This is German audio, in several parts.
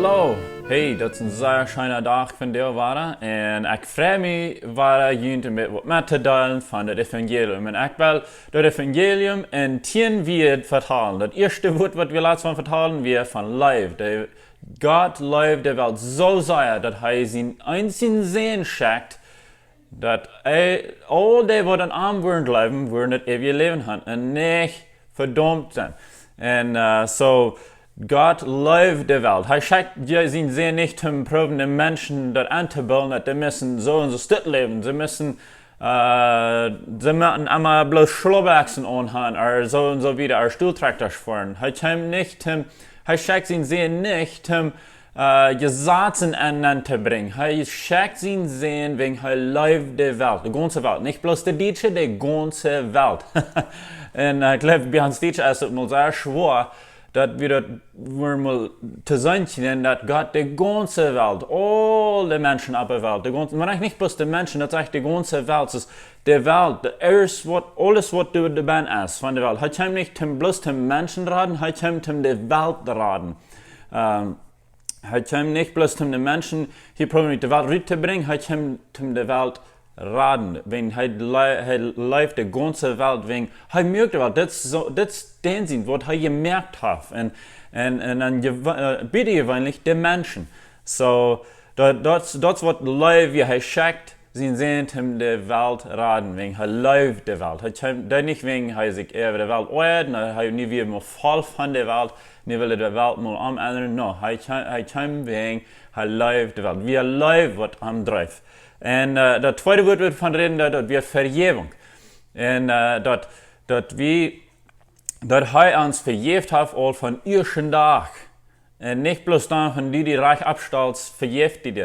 Hallo, hey, dat is een zeer schöne dag van deel waren. En ik vreeg me waar jullie met wat met te delen van het Evangelium. En ik wil het Evangelium in 10 Vied vertalen. Het eerste woord wat we laatst van vertalen, weer van lief. Gott lief de wereld zo zeer dat hij zijn einzigen Zoon schenkt, dat al die wat aan arm worden leven, worden het eeuwige leven hebben en niet verdomd zijn. En so Gott lief de wereld. Hij schenkt zijn Zoon nicht om probende mensen dat aan te bilden, dat die müssen so und so stil leven. Ze müssen immer bloß Schlubachsen anhaben, oder so und so wieder, Stuhltraktor fahren. Hij schenkt zijn Zoon nicht om Gesetze aneinander zu bringen. Hij schenkt zijn Zoon wegen hij lief de wereld, de ganze Welt. Nicht bloß die Deutsche, die ganze Welt. Und ich glaube, bei uns Deutschen ist es mal sehr schwer, dass wir mal zu sein können, dass Gott die ganze Welt, alle Menschen auf der Welt, die ganze, man nicht bloß die Menschen, das ist die ganze Welt, das ist die Welt, alles was du dabei ist von der Welt. Hij kommt nicht bloß zum Menschen reden, hij kommt die Welt reden. Hij kommt nicht bloß zum den Menschen, hier probiert die Welt rüberzubringen, hij kommt die Welt raden, wenn hij leeft de ganze Welt, wenn hij merkt wel, dat is den Sinn, wat hij gemerkt heeft, en dan bitte gewöhnlich de Menschen. So, dat is wat leef je, hij schenkt zijn Zoon de Welt raden, wenn hij leeft de Welt. Hij komt dat niet, wenn hij zich over de Welt oort, hij niet weer maar vol van de Welt, niet wil de Welt maar omanderen, no, hij komt wenn hij leeft de Welt. Wie leeft wat hem drijft. En dat tweede woord wordt van reden, dat weer vergeving. En dat hij ons vergeeft heeft al van eerste dag. En niet bloß dan van die reich abstals vergeeft die.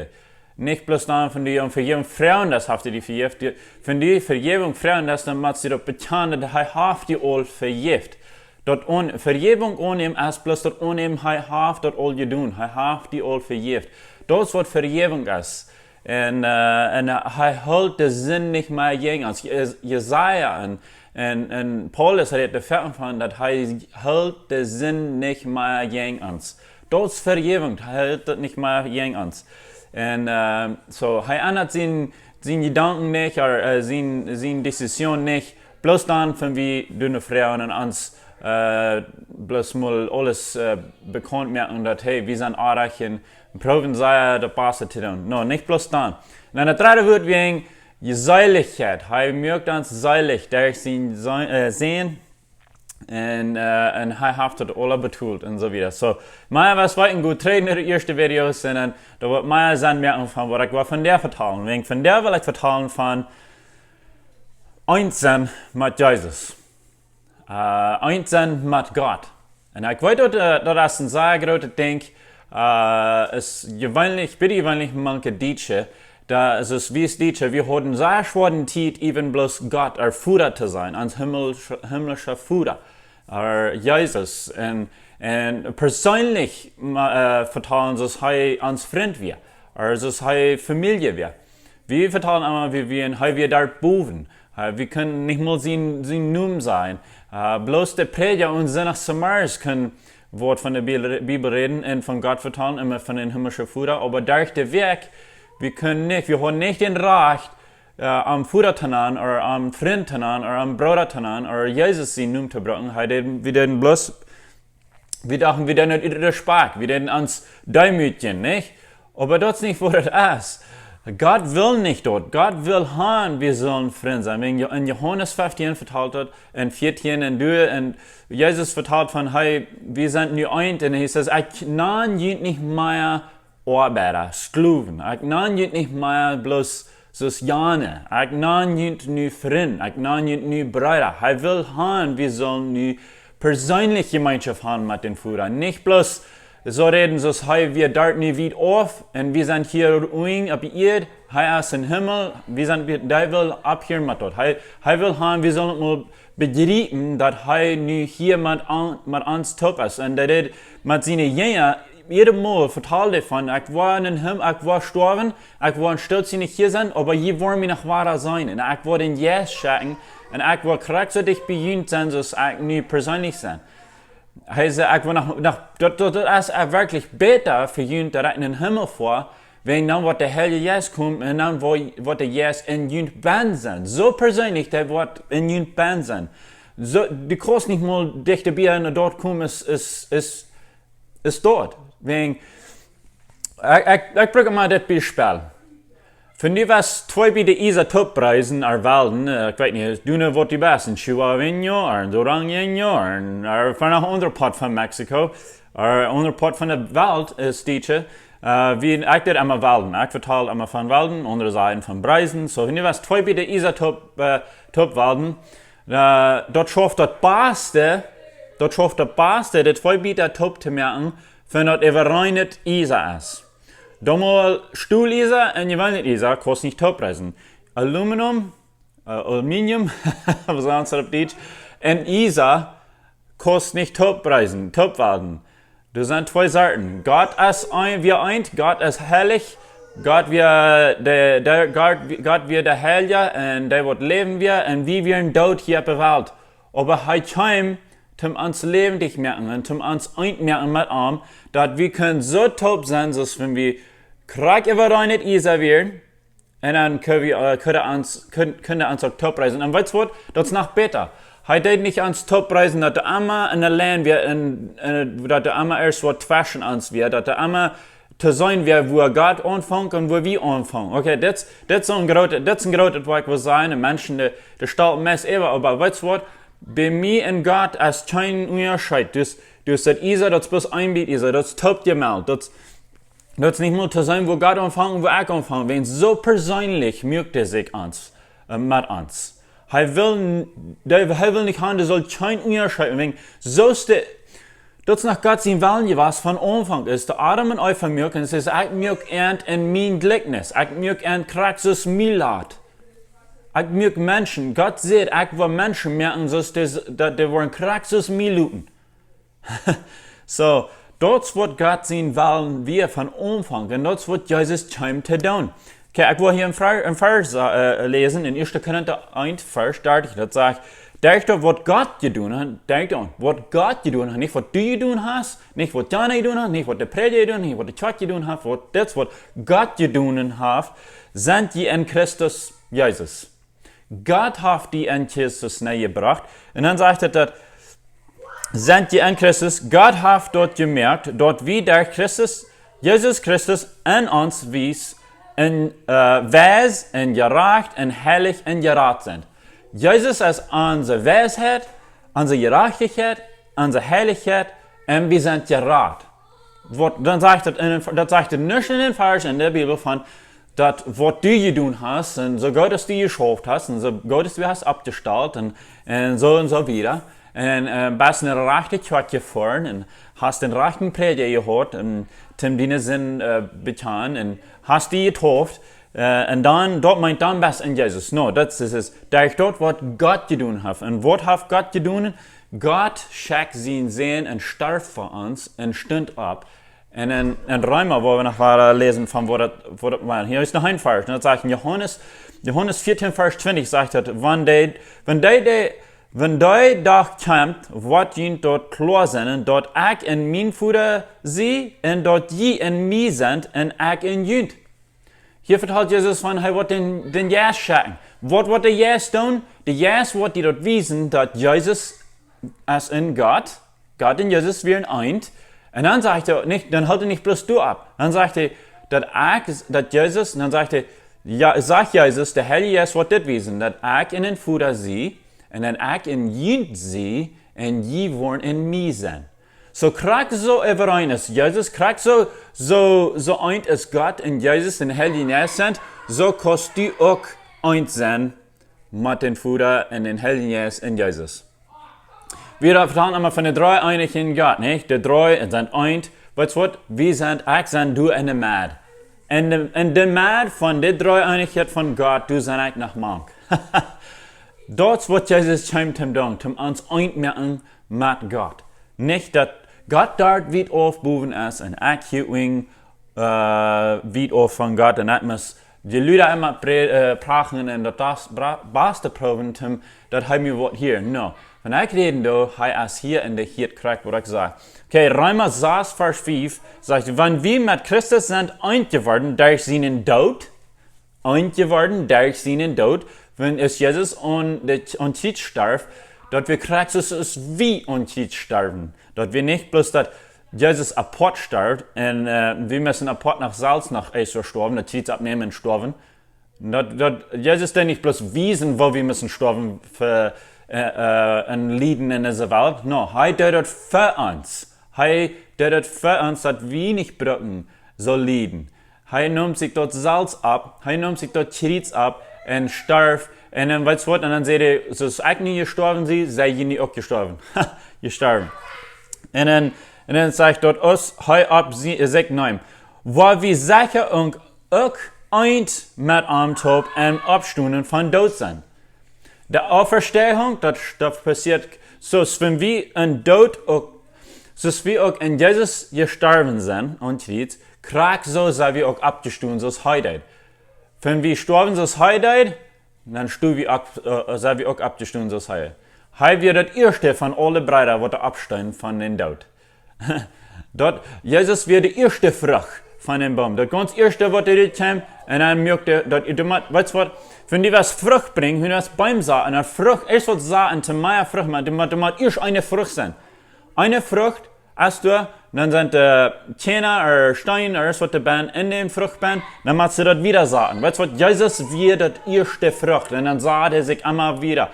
Niet bloß dan van die vergeving vrouwen, dat heeft die vergeeft. Van die vergeving vrouwen, dat dan moet ze dat betekenen, dat hij heeft die al vergeeft. Dat vergeving aannemen is bloß dat aannemen, hij heeft dat al gedaan. Hij heeft die al vergeeft. Dat is wat vergeving is. En hij houdt de zin niet meer tegen ons. Jesaja en Paulus had het ervaren van dat hij houdt de zin niet meer tegen ons. Dat is vergeving, hij houdt het niet meer tegen ons. En hij ändert zijn gedanken niet, zijn decision niet, bloß dan van wie dunne vrouwen en ons bloß mal alles bekannt merken, dat hey, wir sind aardig en proben zij de passen te doen. No, niet bloß dan. En dan het tweede woord wegen Geselligkeit. Hij merkt ons zeilig, durch zijn Sehen en hij heeft het alle betoeld en zo wieder. So, maar was weiten goed reden in de eerste video's en dan wordt mij zijn merken van wat ik wil van der vertalen. Wegen van der wil ik vertalen van eins zijn met Jezus. Eins zijn met Gott. En ik weet dat is een zeer grote ding. Es gewöhnlich, bitte gewöhnlich manche Deutsche, da ist es wie es Deutsche, wir hatten sehr schweren Zeit, even bloß Gott, Futter zu sein, ans himmlischer Futter, Jesus. Und persönlich vertalen sie es, dass ans Freund wir, also es Familie wir. Wir vertalen immer, wir dort boven. Wir können nicht mal sein Numm sein. Bloß der Prediger und Sinach Samars können Wort von der Bibel reden und von Gott vertalen, immer von den himmlischen Futter, aber durch den Weg, wir haben nicht den Recht, am Futter zu nennen, oder am Freund zu nennen, oder am Bruder zu nennen, oder Jesus sie nun zu bringen. Wir dachten, wir nicht in der Sprache, wir dachten ans Däumütchen, nicht? Aber das ist nicht, was es ist. Gott will nicht dort. Gott will haben, wir sollen Freunde sein. Wenn in Johannes 15 vertalt hat, in 14 und Jesus vertalt von, hey, wir sind nu eint, und er sagt, ich nenne jüt nicht mehr Arbeiter, Sklaven. Ich nenne jüt nicht mehr bloß so Jane. Ich nenne jüt nu Freund. Ich nenne jüt nu Brüder. Er will haben, wir sollen nu persönliche Gemeinschaft haben mit den Führern. Nicht bloß so reden, so hey, wir dort nie wieder auf und wir sind hier ruhig ab hier, er ist im Himmel, wir sind, der will ab hier mit dort. Er will haben, wir sollen mal begreifen, dass er nu hier mit uns top ist. Und das mit seinen Jüngern, jedem Mal vertelt davon, ich war in Himmel, ich war gestorben, ich war stolz, dass ich hier sind, aber hier wollen wir noch wahrer sein. Und ich war den Jesus schicken und ich war charakterlich bejüht sein, so ich nu persönlich sein. Hij zei, ik wil dat is wirklich beter für jünt dat in den Himmel vor, wenn dann wat der Heilige Geist kommt und dann wat der Geist in jünt ben zijn. So persönlich, der wat in jünt ben zijn. So, die kannst nicht mal dichter bei und dort kommen, ist dort. Ich bringe mal das Beispiel. Wenn du was zwei bei der Isotoppreisen erwählen, ich weiß nicht, du ne wat die besten, Chihuahueño, oder Durangueño, oder von einer anderen Part von Mexiko, oder andere Part von der Welt ist diese, wie ich das immer wählen. Ich verteile immer von Welten, andere Seiten von Preisen. So, wenn du was zwei bei der Isotop-Welten, dort schafft das Beste, das zwei bei der Top zu merken, wenn das überreinet Isa ist. Domal Stuhlisa und gewöhnlich Isa kostet nicht Toppreisen. Aluminium, was sagen Sie auf Deutsch? Und Isa kostet nicht Toppreisen, Topwalden. Das sind zwei Sorten. Gott ist eint, Gott ist heilig, Gott wir der Heilige und der wird leben wir und wie wir in Daut hier auf der Welt. Aber heute kommt zum uns Leben dich merken und zum uns eint merken mit Arm, dass wir können so taub sein, dass wenn wir krank überreinet Isa werden, und dann können wir uns auch taub reisen. Und weißt du was? Das ist noch besser. Heute nicht ans Top reisen, dass der immer in der Land wird, dass der immer erst was waschen ans wird, dass der immer zu sein wird, wo Gott anfängt und wo wir anfangen. Okay, das ist ein großes Werk, was sein, Menschen, die starten meist immer, aber weißt du was? Bei mir und Gott ist kein Unterschied. Du sagst, Isa, das ist bloß ein Bild, Isa, das taubt dir mal. Das ist nicht nur zu sein, wo Gott anfängt und wo ich anfange. Wenn so persönlich mögt er sich mit uns. Er will nicht haben, der soll kein Unterschied machen. So ist das nach Gott sein Willen, was von Anfang ist. Der Adam und Eva mögen, es ist, ich mög Eent in mein Gleichnis. Ich mög Eent Kraxus Milat. Ich mög Menschen. Gott sieht, ich will Menschen merken, dass die wollen Kraxus Miluten. So, das wird Gott sein Willen, wie von Anfang. Und das wird Jesus kommen zu tun. Okay, ich will hier einen Vers lesen, in 1. Korinther 1, Vers 30. Das sagt, denk doch, was Gott getan hat. Denk doch, was Gott getan hat. Nicht, was du getan hast, nicht, was Jana getan hat, nicht, was der Prediger getan hat, nicht, was der Church getan hat. Das, was Gott getan hat, sind die in Christus Jesus. Gott hat die in Christus näher gebracht. Und dann sagt er, dass sind die in Christus, Gott hat dort gemerkt, dort wie der Christus, Jesus Christus in uns wies, weis und gerecht und heilig und gerat sind. Jesus ist unsere Weisheit, unsere Gerechtigkeit, unsere Heiligkeit und wir sind gerat. Dann sagt er nicht in den Vers in der Bibel von, dass was du getan hast und so Gott, dass du geschafft hast und so Gott, dass du hast abgestellt und so wieder. Und bist eine rechte Kirche gefahren und hast den rechten Prediger gehört und zum Diensten betan und hast die getauft und dann, dort meint dann bist in Jesus. No, das ist es. Da ist dort, was Gott getan hat. Und was hat Gott getan? Gott schickt sein Sehen und starb für uns und stund ab. Und in Römer, wo wir noch weiter lesen, von wo das war. Hier ist noch ein Vers. Und das sagt Johannes 14, Vers 20, sagt er, wenn die doch kommt, wat jint dort klar sind, dort ich in mein Fuder sie, und dort je in mir sind, und ich in jint. Hier vertelt Jesus von, er wird den Jes schicken. Was wird der Jes tun? Der Jes wird die dort wiesen, dass Jesus ist in Gott in Jesus wir eint. Und dann sagt er, dann hält er nicht bloß du ab. Dann sagt er, dass Jesus, und dann sagt er, ja, sagt Jesus, der Heilige Jes wird das wiesen, dass ich in den Fuder sie, und dann ich in jint sie, und je wollen in mir sein. So krieg so überein ist Jesus, krieg so eint ist Gott und Jesus in Heiligen Geist sind, so kannst du auch eint sein mit dem Vater und den Heiligen Geist in Jesus. Wir verstehen immer von den drei einigen Gott, nicht? Die drei sind eint, weißt du was? Wir sind, ich sind du und der Mad. Und der Mad von den drei Einigkeit von Gott, du sind ich nach Mank. Das wird Jesus kommen zum uns einmerken mit Gott. Nicht, dass Gott dort weit aufgehoben ist und ich hier weit auf von Gott und ich muss Die Leute immer prachen und das beste Proben, das haben wir was hier. No. Wenn ich rede, da, habe ich hier in der Hirt kriegt, was ich sage. Okay, Römer 6, Vers 5 sagt, wenn wir mit Christus sind eingeworden durch seinen Daut, wenn es Jesus und Tiet starb, dass wir Christus ist wie und Tiet sterben. Dass wir nicht bloß, dass Jesus apart starb und wir müssen apart nach Salz nach Esau sterben, der Tiet abnehmen und sterben. Dass Jesus dann nicht bloß wiesen, wo wir müssen sterben für ein Leiden in dieser Welt. No, er tut für uns. Er tut für uns, dass wir nicht brücken so leiden. Er nimmt sich dort Salz ab, er nimmt sich dort Tiet ab und starb. Und dann weißt du was, und dann sagt er, so ist ich nicht gestorben, sei ich nicht auch gestorben. Gestorben. Und dann sagt dort uns, hei ab, sagt nein. Wo wir sicher und auch eint mit am Tod und Abstunden von Daut sind. Der Auferstehung, das passiert, so wenn wir in Daut auch, so wir auch in Jesus gestorben sind, und jetzt, krieg so, sei wir auch abgestunden, so ist heute. Wenn wir sterben, so ist heute, dann sei wir auch abgestunden, so ist heute. Heute wird das erste von allen Brüdern, was abstehen von den Daut. Dort, Jesus wird die erste Frucht von dem Baum. Das ganz erste, was er kommt, und dann merkt er, weißt du was, wenn die was Frucht bringen, wenn das Baum sah, und eine Frucht, erst was sah, und zu meiner Frucht, du musst erst eine Frucht sein. Eine Frucht, hast du, dann sind Zähne oder Steine oder was du bist, in dem Frucht bist, dann musst du das wieder sagen. Weißt du was, Jesus wird das erste Frucht, und dann sah er sich immer wieder.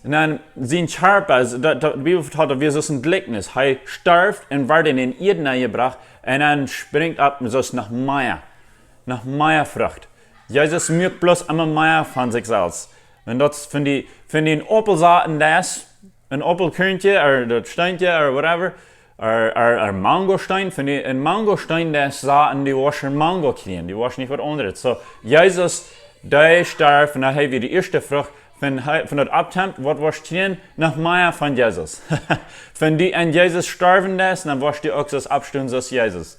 Dann sein Körper, die Bibel vertelt, wie so ein Gleichnis. Er stirbt und wird in den Erde gebracht, und dann springt ab, so nach Frucht. Jesus mögt bloß immer mehr von sich selbst. Und das von den Opelsaaten, das, ein Opelkörnchen, oder das Steinchen, oder whatever, oder Mangostein, von den Mangostein, das Saaten, die waschen Mango kriegen, die waschen nicht was anderes. So, Jesus, der starb, und dann haben wir die erste Frucht, von dort abtempt, was wascht kriegen, nach mehr von Jesus. Wenn die an Jesus sterben, dann wascht die auch das Abstunden, das Jesus.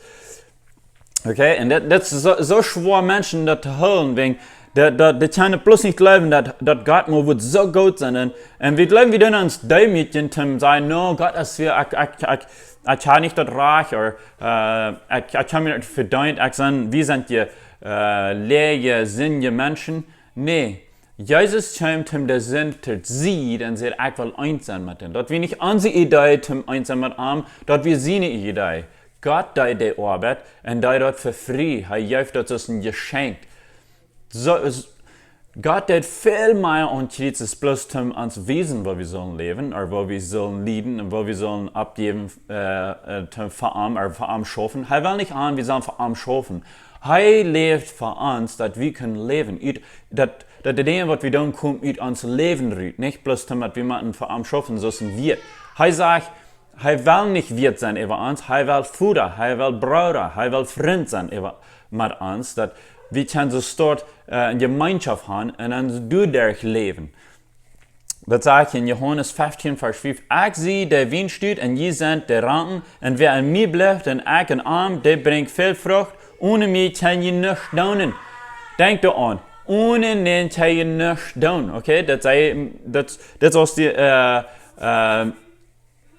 Okay, und das ist so schwer, Menschen das zu hören, wegen, die können bloß nicht glauben, dass Gott nur wird so gut sein. Und wir glauben, wir dürfen uns demütigen, zu sagen, no, Gott ist für, ich kann nicht das Reich, oder ich kann mir nicht verdient, wir sind die leere, sinnige Menschen. Nee, Jesus kommt der Sinn zu sehen, und sagt, ich will eins sein mit ihm. Dort wir nicht unsere Idee zum eins sein mit ihm, dort wir seine Idee. Gott der die Arbeit, und der dort für frei. Er gibt uns ein Geschenk. So, Gott hat viel mehr und jetzt ist bloß uns Wesen, wo wir sollen leben, oder wo wir sollen leiden, und wo wir sollen abgeben, für ihn, oder für ihn schaffen. Er will nicht an, wir sollen für ihn schaffen. Er lebt für uns, dass wir können leben. Dass die Dinge, was wir tun, kommen aus uns Leben raus. Nicht bloß, dass wir für ihn schaffen, so sind wir. Er sagt, er will nicht Wied sein über uns, er will Futter, er will Bruder, er will Freund sein mit uns, dass wir können so dort in Gemeinschaft haben und dann durch leben. Das sagt in Johannes 15, Vers 5, ich sehe, der Wind steht und je sind der Ranken, und wer an mir bleibt und ich an ihm, der bringt viel Frucht, ohne mich kann ich nichts tun. Denk daran, ohne den kann ich nichts tun, okay? Das ist die,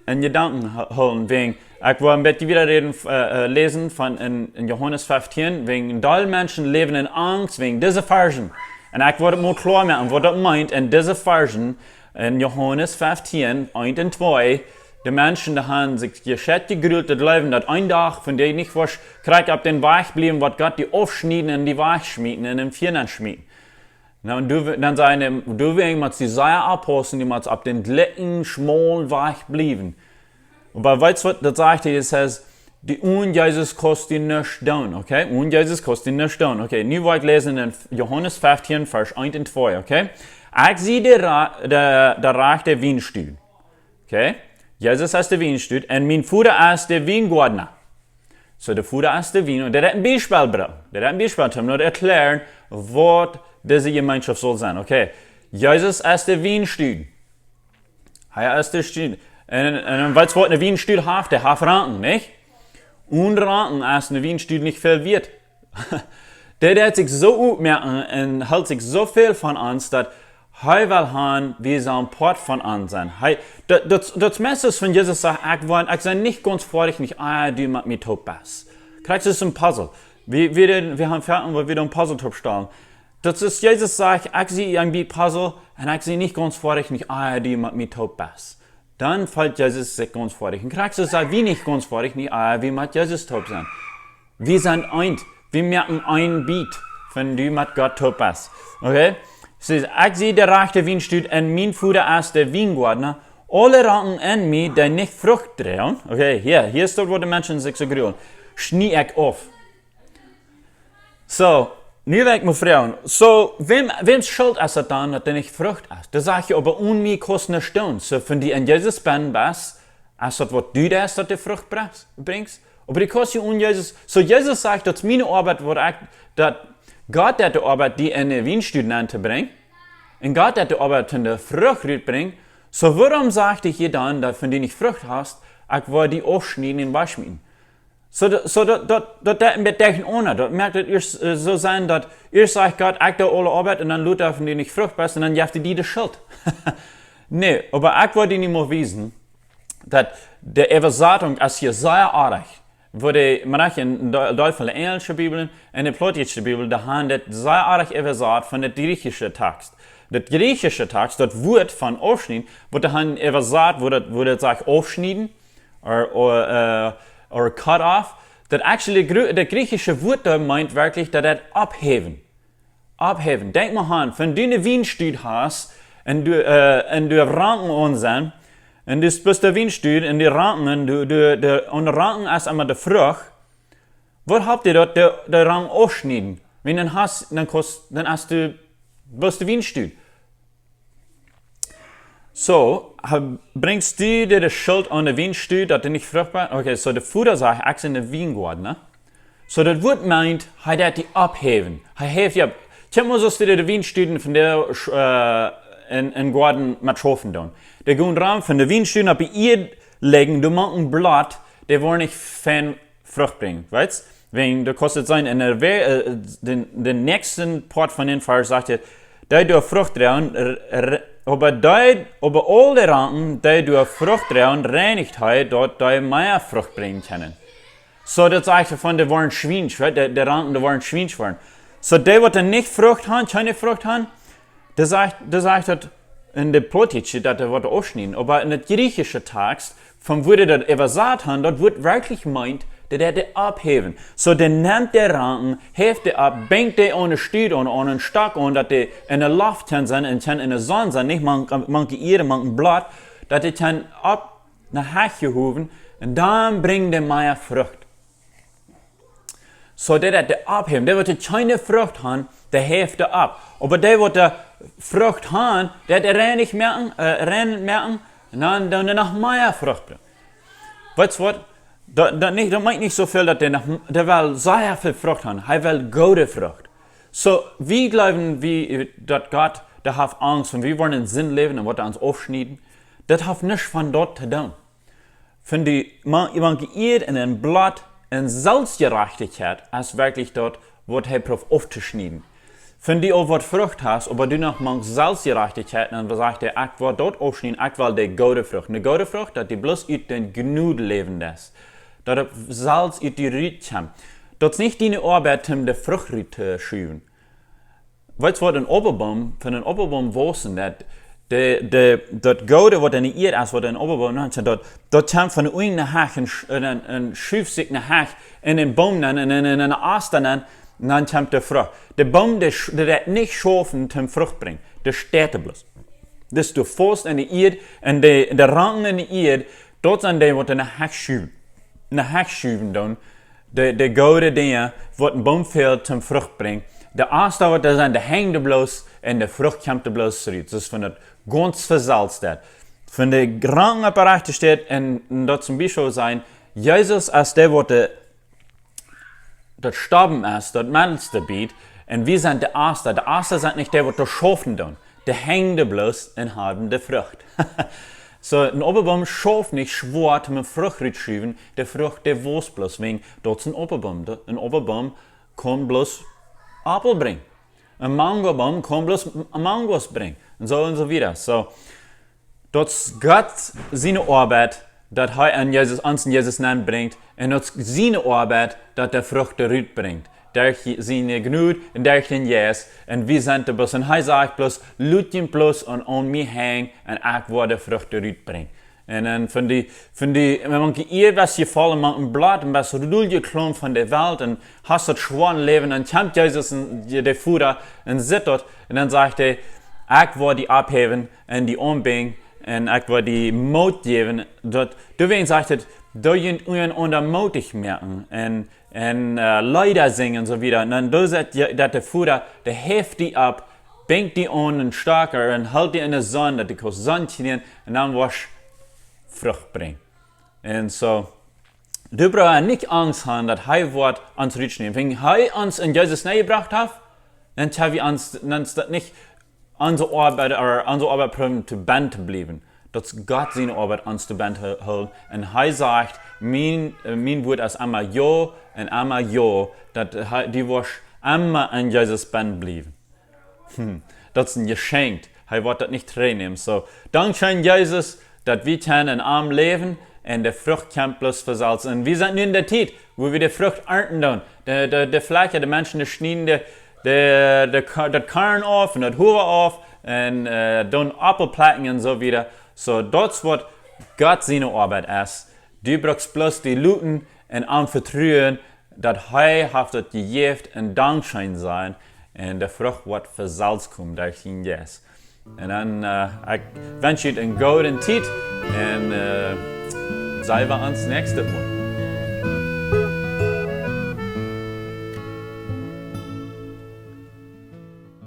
in Gedanken holen, wegen, ich will ein bisschen wieder lesen von in Johannes 15, wegen alle Menschen leben in Angst wegen dieser Versen. Und ich wollte mal klar machen, was das meint, in dieser Versen, in Johannes 15, 1 und 2, die Menschen, die haben sich geschätzt gegrüht, das Leben, das ein Tag, von dem nicht was, kriegt ab den Weich blieben, was Gott die aufschneiden und die Weich schmieden, in den Vierern schmieden. Und dann sagen du willst die Seier abhosten, die musst ab den glätten, schmalen Weich blieben. Und bei weißt du was, das sagt er, es heißt, die Jesus kostet nichts tun, okay? Jesus kostet nichts tun, okay? Nu wollte ich lesen in Johannes 15, Vers 1 und 2, okay? Ich sehe der Reich der Weinstuhl, okay? Jesus ist der Weinstuhl, und mein Vater ist der Weingärtner. So, der Vater ist der Wein, und der hat ein Beispiel gebracht. Der hat ein Beispiel gebracht, nur erklären, was diese Gemeinschaft soll sein, okay? Jesus ist der Weinstuhl. Er ist der Stuhl. Und weißt du, was ein Weinstuhl hat? Der hat Ranken, nicht? Und Ranken ist ein Weinstuhl nicht viel wert. Der hat sich so aufmerken und hält sich so viel von uns, dass er will haben, wie so ein Port von uns sein. Das Messer von Jesus sagt, ich sei nicht ganz fertig, nicht, du mit mir top bist. Das ist ein Puzzle. Wir haben fertig, wo wir ein Puzzle top stellen. Das ist, Jesus sagt, ich sehe ein Puzzle und ich sehe nicht ganz fertig, nicht, du mit mir top bist. Dann fällt Jesus sich ganz fertig. Und Christus sagt, wie nicht ganz fertig, nicht, wie mit Jesus top sein. Wir sind eint. Wir merken ein Beat, wenn du mit Gott top bist. Okay? Ich sehe der rechte Weinstück und mein Futter ist der Weingärtner. Alle Ranken in mir, die nicht Frucht tragen. Okay, hier ist dort, wo die Menschen sich so grüßen. Schnie ich auf. So, nu will ich mal fragen. So, wem's Schuld ist es dann, dass der nicht Frucht ist? Da sag ich, aber ohne mich kostet eine Stunde. So, wenn die in Jesus bin bist, ist das, was du das, dass du Frucht bringst? Aber die kostet ohne Jesus. So, Jesus sagt, dass meine Arbeit, dass Gott hat die Arbeit, die in den Weinstück zu bringen. Und Gott hat die Arbeit, in der Frucht zu bringen. So, warum sagte ich hier dann, dass wenn du nicht Frucht hast, ich will die aufschneiden und waschmieden? So, das bedenken ohne. Das merkt ihr so sein, dass ihr sagt Gott, ich da alle Arbeit und dann tut er, wenn du nicht Frucht bist, und dann jaft die Schuld. Nee, aber ich will dir nicht mal wissen, dass die Übersetzung ist hier sehr arg. Wo die, in der englischen Bibel und in der plottische Bibel, da haben das sehr arg übersetzt von der griechischen Text. Der griechische Text, das Wort von aufschneiden, wird da übersetzt, wo das sagt aufschneiden, oder cut off. Das actually, der griechische Wort da meint wirklich, dass das abheben. Abheben. Denk mal an, wenn du eine Weinstück hast, und du Ranken unsehen, und du bist der Weinstück, und die Ranken, und die Ranken ist einmal der Frucht, was habt ihr dort, der Ranken aufschneiden? Wenn du hast, dann hast du, bist der Weinstück. So, bringst du dir die Schuld an den Weinstück, dass du nicht fruchtbar bist? Okay, so der Futter sagt, ich bin ein Weingärtner. So, das Wort meint, er hat die abheben. Er hebt die ab. Tja, muss es wieder die Weinstücken von der in Garten mit Schafen tun. Die gehen ran von der Weinstücken ab ihr legen, du machst ein Blatt, der wollen nicht viel Frucht bringen, weißt du? Wenn du kostet sein, in den nächsten Part von den Vers sagt er, da du Frucht tragen, aber all die Ranken, die du Frucht tragen, reinigt halt, dort die mehr Frucht bringen können. So, das sagt er von, die waren Schweinsch, right? Die Ranken, die waren Schweinsch waren. So, die, die nicht Frucht haben, keine Frucht haben, das sagt in der Plottische, dass die aufschneiden. Aber in der griechischen Text, von wo die das übersetzt haben, dort wird wirklich meint, der die abheben. So, der nimmt der Ranken, hebt die ab, bringt die ohne Stück und einen Stock und dass die in der Luft sind und in der Sonne sind, nicht manche Ehre, manche Blatt, dass die dann ab nach Hause hoven und dann bringen die mehr Frucht. So, der die abheben, der wird keine Frucht haben, der hebt die ab. Aber der wird die Frucht haben, der die rein merken und dann noch mehr Frucht bringen. Weißt du was? Das meint nicht so viel, dass der will sehr viel Frucht haben. Er will gute Frucht. So, wie glauben wir, dass Gott, der hat Angst und wir wollen in Sinn leben und wird uns aufschneiden? Das hat nichts von dort zu tun. Wenn die Evangelium in ein Blatt in Selbstgerechtigkeit ist wirklich dort, wird er drauf aufzuschneiden. Wenn du auch was Frucht hast, aber du noch mal Selbstgerechtigkeit, dann sagt er, ich will dort aufschneiden, ich will die gute Frucht. Eine gute Frucht, dass die bloß in den Genüge leben lässt. Dass Salz in die Rüt kommt. Das ist nicht deine Arbeit, um die Frucht zu schieben. Weißt du, was ein Oberbaum, von einem Oberbaum wachsen, das Gute, was in die Erde ist, was ein Oberbaum hat, dort kommt von einer Hach, ein schiebt sich eine Hach in den Baum, in einen Ast, und dann kommt die Frucht. Der Baum, der nicht schaffen, zum Frucht bringen, der steht bloß. Das du fährst in die Erde, und der Ranken in die Erde, dort sind die, die eine Hach schieben. Eine Hach schieben dann, der gute Dinge, was ein Baum fehlt, zum Frucht bringen. Der Ast, was da sind, der hängt bloß, und der Frucht kommt bloß zurück. Das ist von der ganz versalzt. Von der Krankenapparat steht, und dort zum Beispiel sein, Jesus ist der, der das Sterben ist, das mittelste Biet, und wir sind der Aster. Der Aster sind nicht der, der schaffen tun. Der hängt bloß und haben die Frucht. So, ein Oberbaum schafft nicht schwer, mit Frucht zu der Frucht, der wuchs bloß, wegen dort ist ein Oberbaum. Ein Oberbaum kann bloß Apfel bringen. Ein Mangobaum kann bloß Mangos bringen. Und so weiter. So, das ist Gott seine Arbeit, dass er uns in Jesus Namen bringt. Und das ist seine Arbeit, dass er Früchte bringt. Durch seine Gnade und durch den Jesus. Und wir sind bloß. Und er sagt bloß, lut ihn bloß und an mich hängen und ich werde Früchte bringen. Und dann wenn man etwas gefallen macht im Blatt und was rübergeklommen von der Welt und hast das schweren Leben, dann kommt Jesus und der Futter und sitzt dort und dann sagt er, ich werde die abheben und die umbringen und ich werde die Mut geben. Deswegen sagt er, da sind wir unter mutig merken und Lieder singen und so wieder. Und dann sagt der Futter, der heft die ab, bringt die an und stärker und hält die in der Sonne, dass die kann Sonne ziehen und dann wasch Frucht bringen. Und so, du brauchst nicht Angst haben, dass er wird uns rutschen. Wenn er uns in Jesus Nähe gebracht hat, dann haben wir uns das nicht unsere Arbeit probieren zu Band bleiben. Das ist Gott seine Arbeit uns zu Band hält. Und er sagt, mein Wort ist einmal ja und einmal ja, dass die wasch einmal in Jesus Band bleiben. Das ist ein Geschenk. Er wird das nicht reinnehmen. So, Dankeschön, Jesus, dass wir in arm leben und die Frucht kommt bloß versalzen. Und wir sind nun in der Zeit, wo wir die Frucht ernten tun. Die Fläche, die Menschen, die schneiden das Korn auf und das Huber auf und dann Apfelplatten und so wieder. So, das wird Gott seine Arbeit ist. Du brauchst bloß die Luten und anvertrauen, dass er hat das gegeben und Dankschein sein und die Frucht wird versalzen kommen durch ihn Jesus. Und dann ich wünsche dir einen guten Zeit und sehen wir uns nächste Mal.